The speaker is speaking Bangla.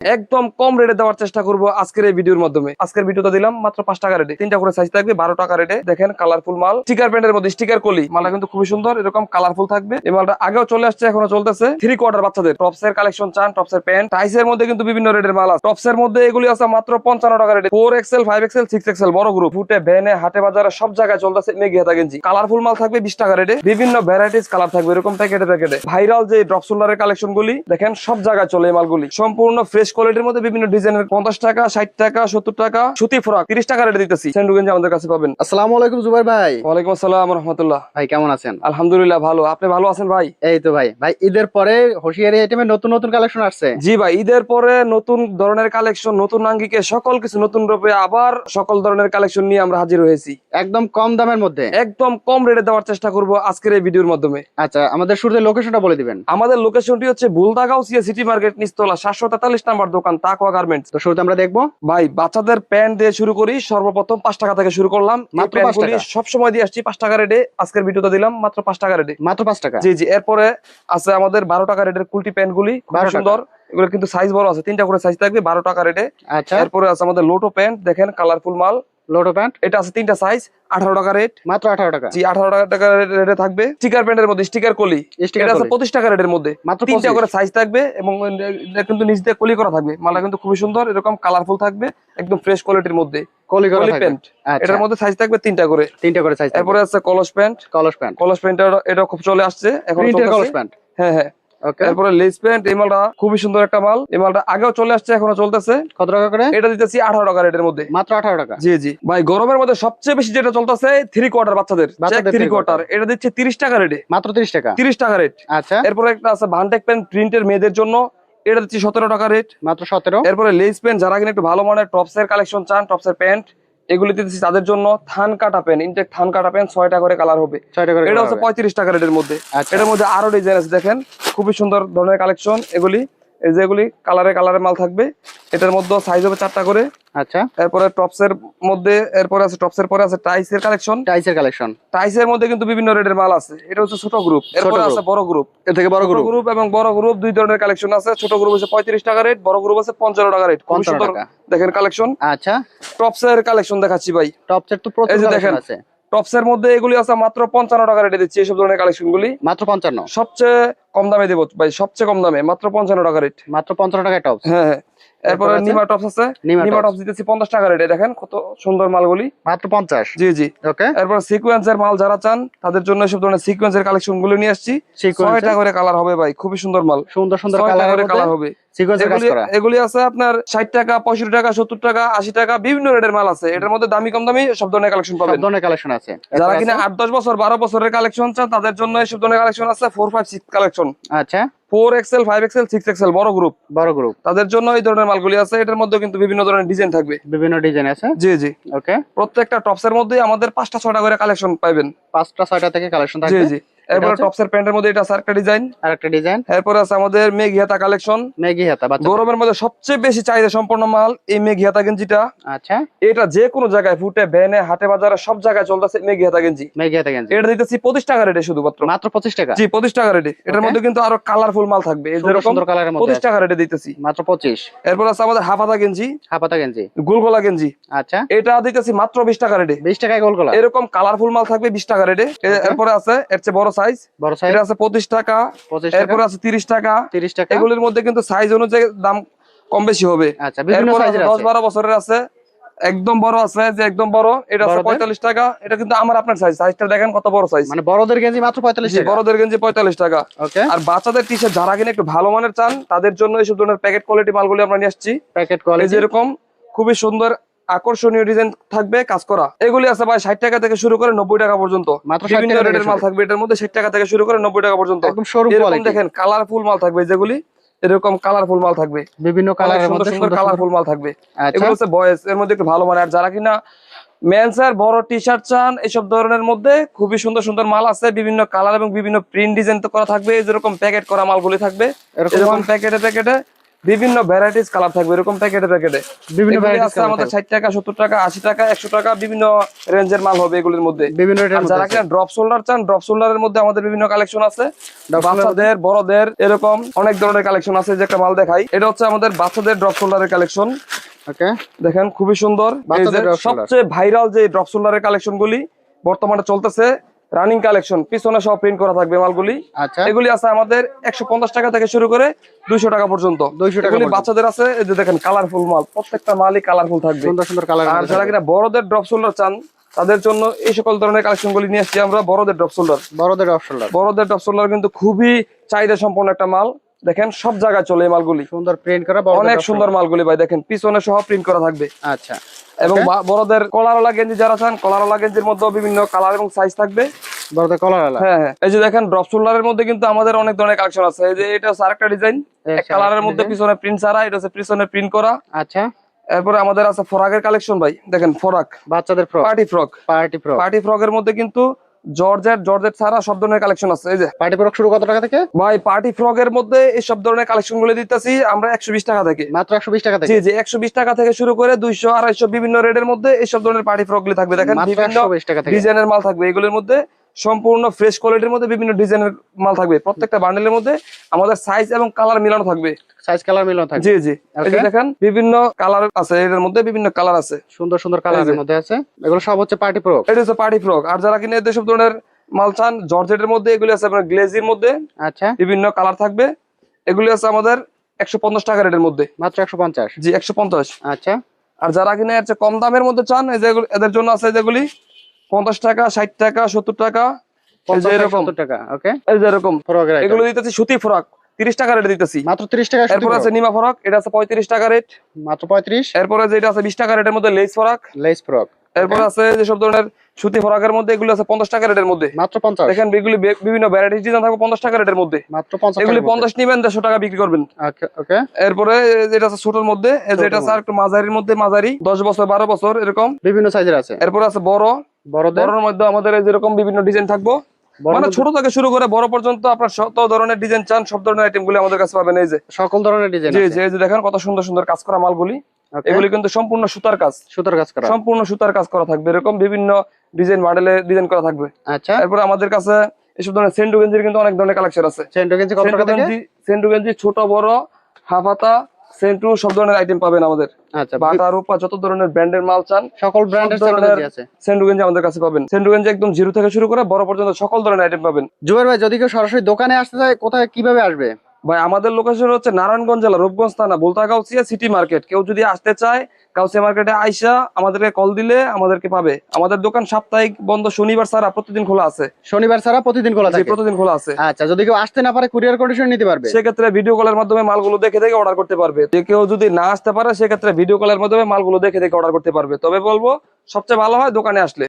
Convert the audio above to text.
একদম কম রেটে দেওয়ার চেষ্টা করব আজকের এই ভিডিওর মাধ্যমে। আজকের ভিডিওটা দিলাম মাত্র 5 টাকা রেটে, 3টা করে সাইজ থাকবে 12 টাকা রেটে। দেখেন কালারফুল মাল, স্টিকার প্যান্টের মধ্যে স্টিকার কলি মালটা কিন্তু খুবই সুন্দর, এরকম কালারফুল থাকবে। এই মালটা আগেও চলে আসছে, এখনো চলতেছে। 3/4 বাচ্চাদের টপসের কালেকশন চান, টপসের প্যান্ট টাইসের মধ্যে কিন্তু বিভিন্ন রেটের মাল আছে। টপসের মধ্যে এগুলি আছে মাত্র 55 টাকা রেটে। 4XL 5XL 6XL বড় গ্রুপ, ফুটে ভ্যানে হাটে বাজারে সব জায়গায় চলতেছে মেঘি হাতা গেঞ্জি। কালারফুল মাল থাকবে 20 টাকা রেটে, বিভিন্ন ভ্যারাইটিস কালার থাকবে এরকম প্যাকেটে প্যাকেটে। ভাইরাল যে ড্রপ শোল্ডারের কালেকশন গুলি দেখেন সব জায়গায় চলে এই মালগুলি, সম্পূর্ণ ফ্রেশ কোয়ালিটির মধ্যে বিভিন্ন ডিজাইনের। 50 টাকা, 60 টাকা, 70 টাকা সুতি ফ্রক 30 টাকা রেটে দিতেছি। সেন্ডু গেঞ্জি আমাদের কাছে পাবেন। আসসালামু আলাইকুম জুবাইর ভাই। ওয়ালাইকুম আসসালাম রাহমাতুল্লাহ। ভাই কেমন আছেন? আলহামদুলিল্লাহ ভালো, আপনি ভালো আছেন ভাই? এই তো ভাই ঈদের পরে হোশিয়ারি আইটেমের নতুন নতুন কালেকশন আসছে। জি ভাই, ঈদের পরে নতুন ধরনের কালেকশন, নতুন আঙ্গিকে সকল কিছু নতুন রূপে আবার সকল ধরনের কালেকশন নিয়ে আমরা হাজির হয়েছি একদম কম দামের মধ্যে, একদম কম রেটে দেওয়ার চেষ্টা করব আজকের এই ভিডিওর মাধ্যমে। আচ্ছা আমাদের শুরুতে লোকেশনটা বলে দিবেন। আমাদের লোকেশনটি হচ্ছে বুলদাগাউসিয়া সিটি মার্কেট নিচতলা 743 নাম্বার দোকান তাকওয়া গার্মেন্টস। তো শুরুতে আমরা দেখবো ভাই বাচ্চাদের প্যান্ট দিয়ে শুরু করি। সর্বপ্রথম 5 টাকা থেকে শুরু করলাম। মাত্র 5 টাকা। সবসময় দিয়ে আসছি 5 টাকা রেটে, আজকের ভিডিওটা দিলাম মাত্র 5 টাকা রেটে। মাত্র 5 টাকা। জি জি। এরপরে আছে আমাদের 12 টাকা রেটের কুলটি প্যান্ট গুলি, খুব সুন্দর। এগুলো কিন্তু সাইজ বড় আছে, 3টা করে সাইজ থাকবে 12 টাকা রেটে। আচ্ছা এরপরে আছে আমাদের লোটো প্যান্ট, দেখেন কালারফুল মাল লোটো প্যান্ট, এটা আছে 3টা সাইজ 18 টাকা রেট। মাত্র 18 টাকা। জি 18 টাকা রেটে থাকবে। স্টিকার প্যান্টের মধ্যে স্টিকার কলি, এটা আছে 25 টাকা রেটের মধ্যে, মাত্র 3টা করে সাইজ থাকবে এবং এটা কিন্তু নিচ দিয়ে কলি করা থাকবে। মালটা কিন্তু খুবই সুন্দর, এরকম কালারফুল থাকবে, একদম ফ্রেশ কোয়ালিটির মধ্যে। কলি প্যান্ট, এটার মধ্যে সাইজ থাকবে 3টা করে সাইজ। এরপরে আছে কলস প্যান্ট। কলস প্যান্ট এটা খুব চলে আসছে এখন, কলস প্যান্ট। হ্যাঁ হ্যাঁ। এরপরে লেস প্যান্ট, এই মালটা খুবই সুন্দর একটা মাল। এই মালটা আগেও চলে আসছে, এখনো চলতেছে। কত টাকা করে? এটা দিতেছি 18 টাকা রেটের মধ্যে, মাত্র 18 টাকা। জি জি ভাই। গরমের মধ্যে সবচেয়ে বেশি যেটা চলতেছে 3/4 বাচ্চাদের 3/4, এটা দিচ্ছে 30 টাকা রেটে, মাত্র 30 টাকা। 30 টাকা রেট। আচ্ছা এরপরে একটা আছে ভানটেক প্যান্ট প্রিন্টের মেয়েদের জন্য, এটা দিচ্ছি 17 টাকা রেট, মাত্র 17। এরপরে লেস প্যান্ট যারা কিনা একটু ভালো মানের টপসের কালেকশন চান, টপসের প্যান্ট এগুলি দিতেছি তাদের জন্য। থান কাটা প্যান্ট, ইনটেক থান কাটা প্যান্ট 6টা করে কালার হবে, এটা হচ্ছে 35 টাকা রেটের মধ্যে। এটার মধ্যে আরো ডিজাইন আছে, দেখেন খুবই সুন্দর ধরনের কালেকশন এগুলি। এই যেগুলি কালারে মাল থাকবে, এটার মধ্যে সাইজ হবে 4টা করে। আচ্ছা এরপরে টপসের মধ্যে, এরপরে আছে টপসের পরে আছে টাইসের কালেকশন। টাইসের মধ্যে কিন্তু বিভিন্ন রেটের মাল আছে, এটা হচ্ছে ছোট গ্রুপ। এরপরে আছে বড় গ্রুপ, এর থেকে বড় গ্রুপ এবং বড় গ্রুপ দুই ধরনের কালেকশন আছে। ছোট গ্রুপ হচ্ছে 35 টাকা রেট, বড় গ্রুপ আছে 55 টাকা রেট। খুব সুন্দর দেখেন কালেকশন। আচ্ছা টপসের কালেকশন দেখাচ্ছি ভাই। টপসের তো প্রচুর কালেকশন আছে। টপসের মধ্যে এগুলি আছে মাত্র 55 টাকা রেটে দিচ্ছি এইসব ধরনের কালেকশন গুলি, মাত্র 55। সবচেয়ে কম দামে দেবো ভাই, সবচেয়ে কম দামে মাত্র 55 টাকা রেট, মাত্র 55 টাকায় টপস। হ্যাঁ হ্যাঁ। এরপরে নিমা টপস আছে, নিমা টপস দিতেছি 50 টাকা রেটে। দেখেন কত সুন্দর মালগুলি, মাত্র 50। জি জি। ওকে। এরপর সিকোয়েন্সের মাল যারা চান তাদের জন্য সব ধরনের সিকোয়েন্সের কালেকশন গুলো নিয়ে আসছি। 6টা করে কালার হবে ভাই, খুবই সুন্দর মাল, সুন্দর সুন্দর কালার হবে। এগুলি আছে আপনার 60 টাকা, 65 টাকা, 70 টাকা, 80 টাকা, বিভিন্ন রেটের মাল আছে। এটার মধ্যে দামি কম দামি সব ধরনের কালেকশন পাবেন, সব ধরনের কালেকশন আছে। যারা কিনা 8-10 বছর 12 বছরের কালেকশন চান তাদের জন্য এইসব ধরনের কালেকশন আছে। 4-5-6 কালেকশন, আচ্ছা 4XL 5XL 6XL বড় গ্রুপ তাদের জন্য এই ধরনের মালগুলি আছে। এটার মধ্যে কিন্তু বিভিন্ন ধরনের ডিজাইন থাকবে, বিভিন্ন ডিজাইন আছে। জি জি। ওকে। প্রত্যেকটা টপসের মধ্যে আমাদের 5টা 6টা করে কালেকশন পাবেন, 5টা 6টা থেকে কালেকশন থাকবে, জি জি। এরপর টপসের প্যান্টের মধ্যে এটা আরেকটা ডিজাইন, এরপর আছে আমাদের মেঘি হাতা কালেকশন। গরমের মধ্যে সবচেয়ে বেশি চাহিদা সম্পন্ন মাল এই মেঘি হাতা গেঞ্জিটা। আচ্ছা এটা যে কোনো জায়গায় ফুটে ভ্যানে হাটে বাজারে সব জায়গায় চলতেছে মেঘি হাতা গেঞ্জি। এটা দিতেছি 25 টাকা রেটে, শুধুমাত্র মাত্র 25 টাকা। জি 25 টাকা রেটে। এটার মধ্যে কিন্তু আরো কালারফুল মাল থাকবে, এই যেরকম 25 টাকা রেটে দিতেছি, মাত্র 25। এরপর আছে আমাদের হাফাতা গেঞ্জি, গোলগলা গেঞ্জি। আচ্ছা এটা দিতেছি মাত্র 20 টাকা রেটে, 20 টাকায় গোলগলা। এরকম কালারফুল মাল থাকবে 20 টাকা রেটে। এরপরে আছে এর চেয়ে বড় সাইজ, এটা আছে 25 টাকা, এরপর আছে 30 টাকা। এগুলোর মধ্যে কিন্তু সাইজ অনুযায়ী দাম কম বেশি হবে। আচ্ছা বিভিন্ন সাইজের আছে, 10-12 বছরের আছে, একদম বড় আছে, যে একদম বড় এটা আছে 45 টাকা। এটা কিন্তু আমার আপনার সাইজটা দেখেন কত বড় সাইজ, মানে বড়দের গেঞ্জি মাত্র 45 টাকা, বড়দের গেঞ্জি 45 টাকা। ওকে। আর বাচ্চাদের টি-শার্ট যারা কিনা একটু ভালো মানের চান তাদের জন্য এইসব ধরনের প্যাকেট কোয়ালিটি মালগুলি আমরা নিয়ে আসছি। প্যাকেট কোয়ালিটি যেরকম খুবই সুন্দর আকর্ষণীয় ডিজাইন থাকবে, কাজ করা। এগুলি আছে ভাই 60 টাকা থেকে শুরু করে 90 টাকা পর্যন্ত, বিভিন্ন রেটের মাল থাকবে। এটার মধ্যে 60 টাকা থেকে শুরু করে 90 টাকা পর্যন্ত, একদম শোরুম কোয়ালিটি। দেখেন কালারফুল মাল থাকবে, যেগুলি এরকম কালারফুল মাল থাকবে, বিভিন্ন কালারের মধ্যে সুন্দর কালারফুল মাল থাকবে। এগুলো হচ্ছে বয়েজ, এর মধ্যে একটু ভালো মানের। আর যারা কিনা মেন্সের বড় টি-শার্ট চান এইসব ধরনের মধ্যে খুবই সুন্দর সুন্দর মাল আছে, বিভিন্ন কালার এবং বিভিন্ন প্রিন্ট ডিজাইন তো করা থাকবে। যেরকম প্যাকেট করা মালগুলি থাকবে, এরকম প্যাকেটে বিভিন্ন ভ্যারাইটিস কালার থাকবে এরকম প্যাকেটে প্যাকেটে। বিভিন্ন এগুলি varieties আছে color আমাদের থাকবে। 60 টাকা 70 টাকা 80 টাকা 100 টাকা বিভিন্ন রেঞ্জের মাল হবে এগুলোর মধ্যে। বিভিন্ন রেটের আর মধ্যে যারা আছে। কিনা ড্রপ শোল্ডার চান, ড্রপ শোল্ডারের মধ্যে আমাদের বিভিন্ন কালেকশন আছে, Drop shoulder বাচ্চাদের বড়দের এরকম অনেক ধরনের কালেকশন আছে। যে একটা মাল দেখাই, এটা হচ্ছে আমাদের বাচ্চাদের ড্রপ শোল্ডারের কালেকশন। ওকে, দেখেন খুবই সুন্দর। এই যে বাচ্চাদের drop shoulder। সবচেয়ে ভাইরাল যে ড্রপ শোল্ডারের কালেকশন গুলি বর্তমানে চলতেছে, রানিং কালেকশন, পিছনে সব প্রিন্ট করা থাকবে মালগুলি। আচ্ছা, এগুলি আছে আমাদের 150 টাকা থেকে শুরু করে 200 টাকা পর্যন্ত। 200 টাকা এগুলি পর্যন্ত। বাচ্চাদের আছে, এই যে দেখেন কালারফুল মাল, প্রত্যেকটা মালই কালারফুল থাকবে। সুন্দর সুন্দর কালার। আর যারা কিনা বড়দের ড্রপ শোল্ডার চান তাদের জন্য এই সকল ধরনের কালেকশন গুলি নিয়ে আসছি আমরা। বড়দের ড্রপ শোল্ডার, বড়দের অপশন। বড়দের ড্রপ শোল্ডার কিন্তু খুবই চাহিদা সম্পন্ন একটা মাল। দেখেন সব জায়গায় চলে এই মালগুলি, সুন্দর প্রিন্ট করা বড়দের অনেক drop সুন্দর shoulder। মালগুলি ভাই। দেখেন পিছনে সহ প্রিন্ট করা থাকবে। আচ্ছা, এবং Okay। বড়দের কলারওয়ালা গেঞ্জি যারা চান, কলারওয়ালা গেঞ্জির মধ্যে বিভিন্ন কালার এবং সাইজ থাকবে। বড়দের কলার আলা। হ্যাঁ হ্যাঁ, এই যে দেখেন ড্রপ শোল্ডারের মধ্যে কিন্তু আমাদের অনেক ধরনের কালেকশন আছে। এই যে এটা হচ্ছে আরেকটা ডিজাইন, এক কালারের মধ্যে পিছনে প্রিন্ট ছাড়া, এটা হচ্ছে পিছনে প্রিন্ট করা। আচ্ছা, এরপরে আমাদের আছে ফরাকের কালেকশন ভাই। দেখেন ফরাক, বাচ্চাদের frock, party frock. Party frock. Party ফ্রকের মধ্যে কিন্তু জর্জেট জর্জেট ছাড়া সব ধরনের কালেকশন আছে। এই যে পার্টি ফ্রক শুরু কত টাকা থেকে? ভাই পার্টি ফ্রকের মধ্যে এই সব ধরনের কালেকশন গুলো দিতেছি আমরা 120 টাকা থেকে। মাত্র 120 টাকা থেকে। জি জি, 120 টাকা থেকে শুরু করে 200 250 বিভিন্ন রেটের মধ্যে এইসব ধরনের পার্টি ফ্রক গুলি থাকবে। দেখেন মাত্র বিভিন্ন 120 টাকা থেকে। ডিজাইনের মাল থাকবে এগুলোর মধ্যে, সম্পূর্ণ ফ্রেশ কোয়ালিটির মধ্যে বিভিন্ন ডিজাইনের মাল থাকবে। প্রত্যেকটা বান্ডেলের মধ্যে আমাদের সাইজ এবং কালার মিলানো থাকবে। সাইজ কালার মিলানো থাকবে। জি জি, এই যে Okay। দেখেন বিভিন্ন কালার আছে, এর মধ্যে বিভিন্ন কালার আছে, সুন্দর সুন্দর এই কালারের যে। মধ্যে আছে। এগুলো সব হচ্ছে পার্টি ফ্রক। এটা হচ্ছে পার্টি ফ্রক। আর যারা কিনে এসব ধরনের মাল চান, জর্জেটের মধ্যে এগুলি আছে আপনার গ্লেজির মধ্যে, আচ্ছা, বিভিন্ন কালার থাকবে। এগুলি আছে আমাদের 150 টাকা রেটের মধ্যে। মাত্র 150। জি 150। আচ্ছা, আর যারা কিনে এর চেয়ে কম দামের মধ্যে চান, এই যে এদের জন্য আছে যেগুলি 50 টাকা 60 টাকা 70 টাকা, এই যে 50 এরকম, 70 টাকা। ওকে, এই যে এরকম ফ্রকের আইটেম। এগুলো দিতেছি সুতি ফ্রক 30 টাকা রেটে দিতেছি। মাত্র 30 টাকা। এরপর আছে নিমা ফ্রক, এটা আছে 35 টাকা রেট। মাত্র 35। এরপরে যেটা আছে 20 টাকা রেটের মধ্যে লেস ফ্রক। Less frock. এরপর আছে যে সব ধরনের সুতি ফ্রকের মধ্যে, এগুলো আছে 50 টাকা রেটের মধ্যে। মাত্র 50। দেখেন এগুলি বিভিন্ন ভ্যারাইটিস ডিজাইন থাকবে 50 টাকা রেটের মধ্যে। মাত্র 50 এগুলি টাকা। 50 নিবেন 150 টাকা বিক্রি করবেন। ওকে, ওকে। এরপরে যেটা আছে ছোটর মধ্যে, এই যে এটা আছে আর একটু মাঝারির মধ্যে, মাঝারি 10 বছর 12 বছর এরকম। বিভিন্ন সাইজের আছে। এরপর আছে বড়, বড়দের বড়র মধ্যে আমাদের এই যেরকম বিভিন্ন ডিজাইন থাকবো, মানে ছোট থেকে শুরু করে বড় পর্যন্ত আপনার যত ধরনের ডিজাইন চান সব ধরনের আইটেম গুলি আমাদের কাছে পাবেন। এই যে সকল ধরনের ডিজাইন জি আছে। জি, এই যে দেখেন কত সুন্দর সুন্দর কাজ করা মালগুলি। ওকে, এগুলি কিন্তু সম্পূর্ণ সুতার কাজ, সুতার কাজ করা। সম্পূর্ণ সুতার কাজ করা থাকবে। এরকম বিভিন্ন ডিজাইন মডেলে ডিজাইন করা থাকবে। আচ্ছা, এরপর আমাদের কাছে এসব ধরনের সেন্ডু গেঞ্জির কিন্তু অনেক ধরনের কালেকশন আছে। সেন্টো গেঞ্জি কত টাকা থেকে? সেন্ডু গেঞ্জি ছোট বড় হাফ হাতা সেন্টু সব ধরনের আইটেম পাবেন আমাদের। আচ্ছা, বাটা রূপা যত ধরনের ব্র্যান্ডের মাল চান সকল ব্র্যান্ডের সব সেন্টো ধরনের গেঞ্জি আছে। সেন্ডু গেঞ্জি আমাদের কাছে পাবেন। সেন্ডু গেঞ্জি একদম জিরো থেকে শুরু করে বড় পর্যন্ত সকল ধরনের আইটেম পাবেন। জুবাইর ভাই, যদি কেউ সরাসরি দোকানে আসতে চায়, কোথায় কিভাবে আসবে? ভাই আমাদের লোকেশন হচ্ছে নারায়ণগঞ্জ জেলা রূপগঞ্জ থানা বুলতাগাউসিয়া সিটি মার্কেট। কেউ যদি আসতে চায় গাউসিয়া মার্কেটে আইসা আমাদেরকে কল দিলে আমাদেরকে পাবে। আমাদের দোকান সাপ্তাহিক বন্ধ, শনিবার ছাড়া প্রতিদিন খোলা আছে। শনিবার ছাড়া প্রতিদিন খোলা জি, থাকে। প্রতিদিন খোলা আছে। আচ্ছা, যদি কেউ আসতে না পারে কুরিয়ার কন্ডিশন নিতে পারবে। সেক্ষেত্রে ভিডিও কলের মাধ্যমে মালগুলো দেখে দেখে অর্ডার করতে পারবে। যে কেউ যদি না আসতে পারে সেক্ষেত্রে ভিডিও কলের মাধ্যমে মালগুলো দেখে দেখে অর্ডার করতে পারবে। তবে বলবো সবচেয়ে ভালো হয় দোকানে আসলে।